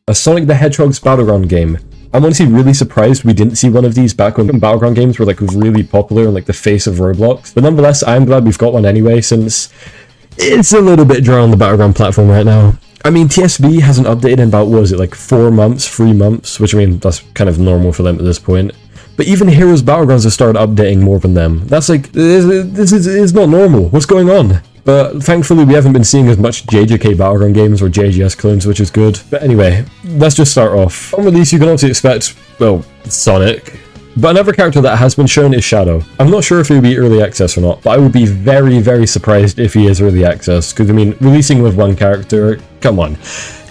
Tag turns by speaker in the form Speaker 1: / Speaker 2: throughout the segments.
Speaker 1: a Sonic the Hedgehog's Battleground game. I'm honestly really surprised we didn't see one of these back when Battleground games were like really popular and like the face of Roblox. But nonetheless, I'm glad we've got one anyway, since it's a little bit dry on the Battleground platform right now. I mean, TSB hasn't updated in about, what was it, like 4 months, 3 months, which I mean, that's kind of normal for them at this point. But even Heroes Battlegrounds have started updating more than them. That's like, this is not normal. What's going on? But thankfully we haven't been seeing as much JJK Battleground games or JGS clones, which is good. But anyway, let's just start off. On release you can obviously expect, well, Sonic. But another character that has been shown is Shadow. I'm not sure if he'll be early access or not, but I would be very, very surprised if he is early access. Because I mean, releasing with one character, come on.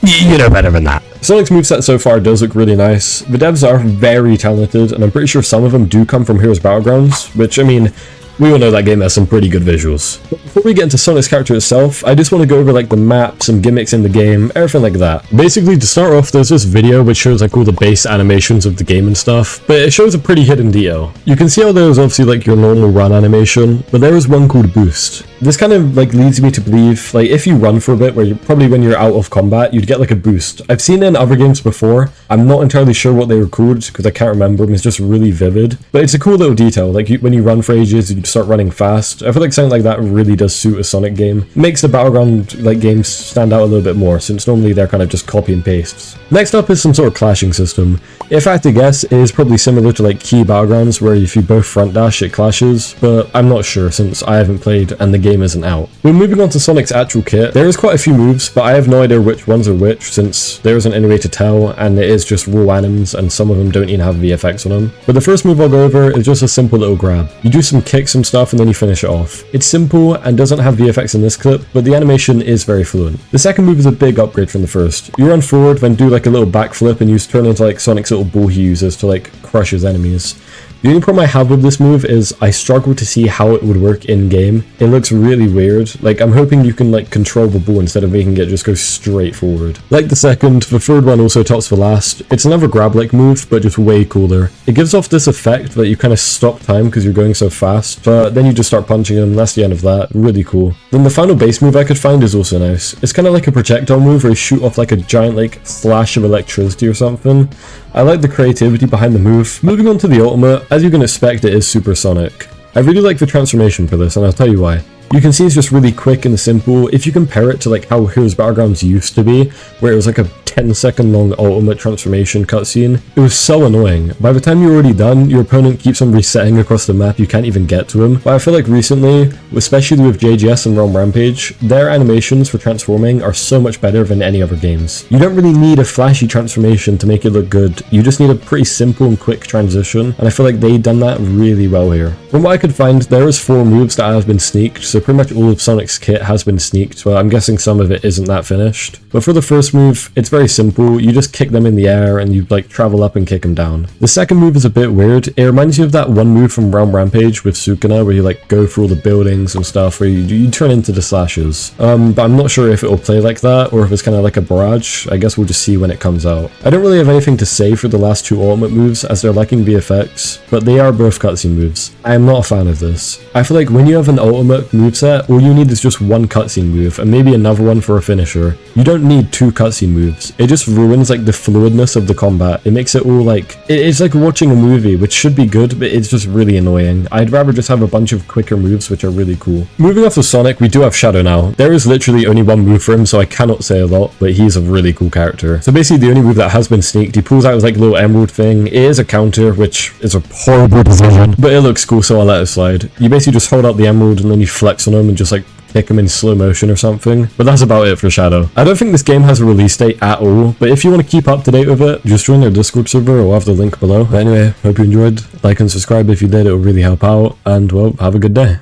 Speaker 1: You know better than that. Sonic's moveset so far does look really nice. The devs are very talented, and I'm pretty sure some of them do come from Heroes Battlegrounds, which, I mean, we all know that game has some pretty good visuals. But before we get into Sonic's character itself, I just want to go over like the map, some gimmicks in the game, everything like that. Basically, to start off, there's this video which shows like all the base animations of the game and stuff, but it shows a pretty hidden detail. You can see how there's obviously like your normal run animation, but there is one called Boost. This kind of like leads me to believe, like if you run for a bit, where you probably when you're out of combat, you'd get like a boost. I've seen it in other games before. I'm not entirely sure what they were called because I can't remember them. It's just really vivid, but it's a cool little detail. Like when you run for ages, you start running fast. I feel like something like that really does suit a Sonic game. Makes the Battleground like games stand out a little bit more, since normally they're kind of just copy and pastes. Next up is some sort of clashing system. If I had to guess, it is probably similar to like key Battlegrounds, where if you both front dash, it clashes, but I'm not sure since I haven't played and the game isn't out. We're moving on to Sonic's actual kit. There is quite a few moves, but I have no idea which ones are which, since there isn't any way to tell, and it is just raw anims, and some of them don't even have VFX on them. But the first move I'll go over is just a simple little grab. You do some kicks and stuff, and then you finish it off. It's simple and doesn't have VFX in this clip, but the animation is very fluent. The second move is a big upgrade from the first. You run forward, then do like a little backflip, and you turn into like Sonic's little ball he uses to like crush his enemies. The only problem I have with this move is I struggle to see how it would work in game. It looks really weird. Like I'm hoping you can like control the ball instead of making it just go straight forward. Like the second, the third one also tops the last. It's another grab like move, but just way cooler. It gives off this effect that you kind of stop time because you're going so fast, but then you just start punching them. That's the end of that. Really cool. Then the final base move I could find is also nice. It's kind of like a projectile move where you shoot off like a giant like flash of electricity or something. I like the creativity behind the move. Moving on to the ultimate, as you can expect, it is supersonic. I really like the transformation for this, and I'll tell you why. You can see it's just really quick and simple. If you compare it to like how Heroes Battlegrounds used to be, where it was like a 10-second long ultimate transformation cutscene, it was so annoying. By the time you're already done, your opponent keeps on resetting across the map, you can't even get to him. But I feel like recently, especially with JGS and Realm Rampage, their animations for transforming are so much better than any other games. You don't really need a flashy transformation to make it look good, you just need a pretty simple and quick transition, and I feel like they've done that really well here. From what I could find, there is 4 moves that have been sneaked, so pretty much all of Sonic's kit has been sneaked, but I'm guessing some of it isn't that finished. But for the first move, it's very simple. You just kick them in the air and you like travel up and kick them down. The second move is a bit weird. It reminds you of that one move from Realm Rampage with Sukuna where you like go through all the buildings and stuff, where you turn into the slashes. But I'm not sure if it will play like that or if it's kind of like a barrage. I guess we'll just see when it comes out. I don't really have anything to say for the last 2 ultimate moves as they're lacking VFX, but they are both cutscene moves. I am not a fan of this. I feel like when you have an ultimate moveset, all you need is just one cutscene move and maybe another one for a finisher. You don't need 2 cutscene moves. It just ruins like the fluidness of the combat. It makes it all like, it's like watching a movie, which should be good, but it's just really annoying. I'd rather just have a bunch of quicker moves which are really cool. Moving off of Sonic, we do have Shadow now. There is literally only one move for him, so I cannot say a lot, but he's a really cool character. So basically the only move that has been sneaked, he pulls out his like little emerald thing. It is a counter, which is a horrible decision, but it looks cool, so I'll let it slide. You basically just hold out the emerald and then you flex on him and just like kick him in slow motion or something, but that's about it for Shadow. I don't think this game has a release date at all, but if you want to keep up to date with it, just join their Discord server, or I'll have the link below. But anyway, hope you enjoyed. Like and subscribe if you did, it will really help out, and well, have a good day.